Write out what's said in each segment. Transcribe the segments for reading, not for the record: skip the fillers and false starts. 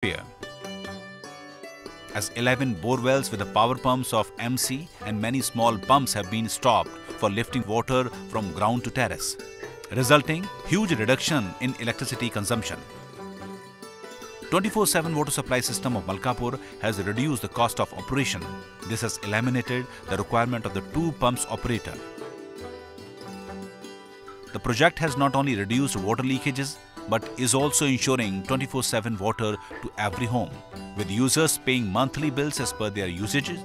Here, as 11 bore wells with the power pumps of MC and many small pumps have been stopped for lifting water from ground to terrace, resulting huge reduction in electricity consumption. 24/7 water supply system of Malkapur has reduced the cost of operation. This has eliminated the requirement of the 2 pumps operator. The project has not only reduced water leakages but is also ensuring 24/7 water to every home, with users paying monthly bills as per their usages.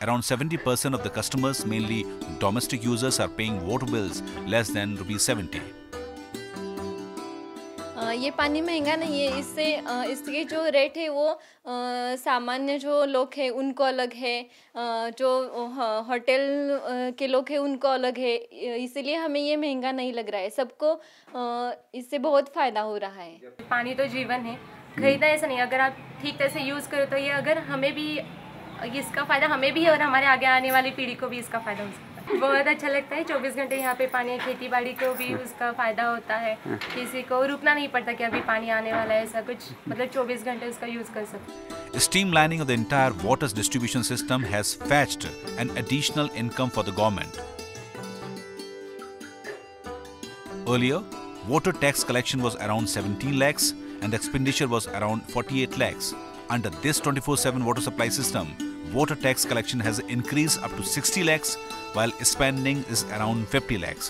Around 70% of the customers, mainly domestic users, are paying water bills less than ₹70. ये पानी महंगा नहीं है, इससे इसके जो rate है वो सामान्य जो लोग हैं उनको अलग है, जो होटल के लोग हैं उनको अलग है, इसीलिए हमें ये महंगा नहीं लग रहा है। सबको इससे बहुत फ़ायदा हो रहा है। पानी तो जीवन है, खरीदना ऐसा नहीं, अगर आप ठीक तरह से यूज़ करो तो ये अगर हमें भी इसका फ़ायदा हमें भी है और हमारे आगे आने वाली पीढ़ी को भी इसका फ़ायदा हो सकता है। बहुत अच्छा लगता है, 24 घंटे यहाँ पे पानी है, खेती बाड़ी को भी उसका फ़ायदा होता है, किसी को रुकना नहीं पड़ता कि अभी पानी आने वाला है, ऐसा कुछ, मतलब 24 घंटे उसका यूज़ कर सकते हैं। Streamlining of the entire water distribution system has fetched an additional income for the government. Earlier, water tax collection was around 17 lakhs and the expenditure was around 48 lakhs. Under this 24/7 water supply system, water tax collection has increased up to 60 lakhs while spending is around 50 lakhs.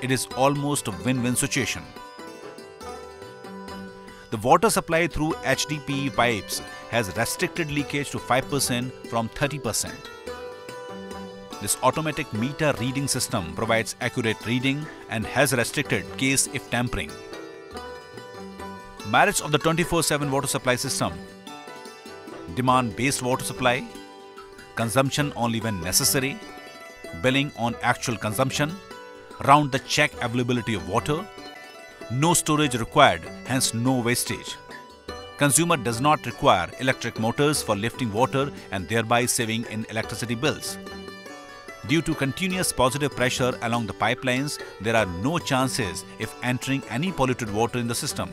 It is almost a win-win situation. The water supply through HDPE pipes has restricted leakage to 5% from 30%. This automatic meter reading system provides accurate reading and has restricted case if tampering. Merits of the 24/7 water supply system: demand-based water supply, consumption only when necessary, billing on actual consumption, round-the-check availability of water, no storage required, hence no wastage. Consumer does not require electric motors for lifting water and thereby saving in electricity bills. Due to continuous positive pressure along the pipelines, there are no chances if entering any polluted water in the system.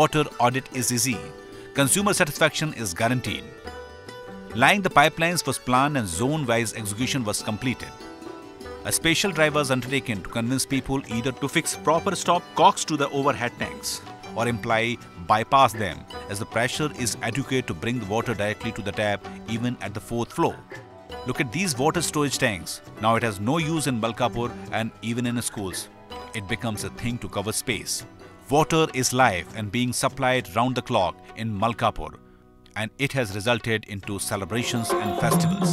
Water audit is easy. Consumer satisfaction is guaranteed. Laying the pipelines was planned and zone-wise execution was completed. A special drive was undertaken to convince people either to fix proper stop cocks to the overhead tanks or imply bypass them, as the pressure is adequate to bring the water directly to the tap even at the 4th floor. Look at these water storage tanks. Now it has no use in Malkapur and even in schools. It becomes a thing to cover space. Water is life and being supplied round the clock in Malkapur, and it has resulted into celebrations and festivals.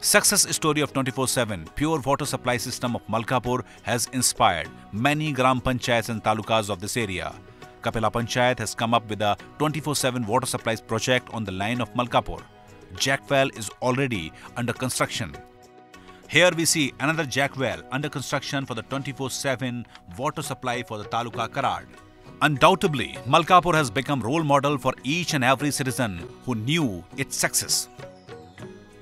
Success story of 24/7 pure water supply system of Malkapur has inspired many Gram Panchayats and Talukas of this area. Kapila Panchayat has come up with a 24/7 water supply project on the line of Malkapur. Jack well is already under construction. Here we see another jack well under construction for the 24/7 water supply for the Taluka Karad. Undoubtedly, Malkapur has become role model for each and every citizen who knew its success.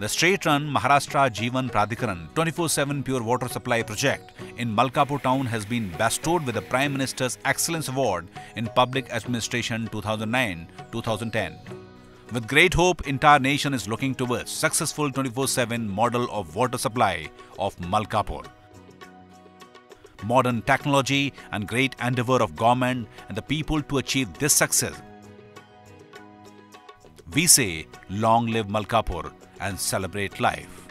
The state-run Maharashtra Jeevan Pradhikaran 24/7 pure water supply project in Malkapur town has been bestowed with the Prime Minister's Excellence Award in Public Administration 2009-2010. With great hope, entire nation is looking towards successful 24/7 model of water supply of Malkapur. Modern technology and great endeavor of government and the people to achieve this success. We say, long live Malkapur and celebrate life.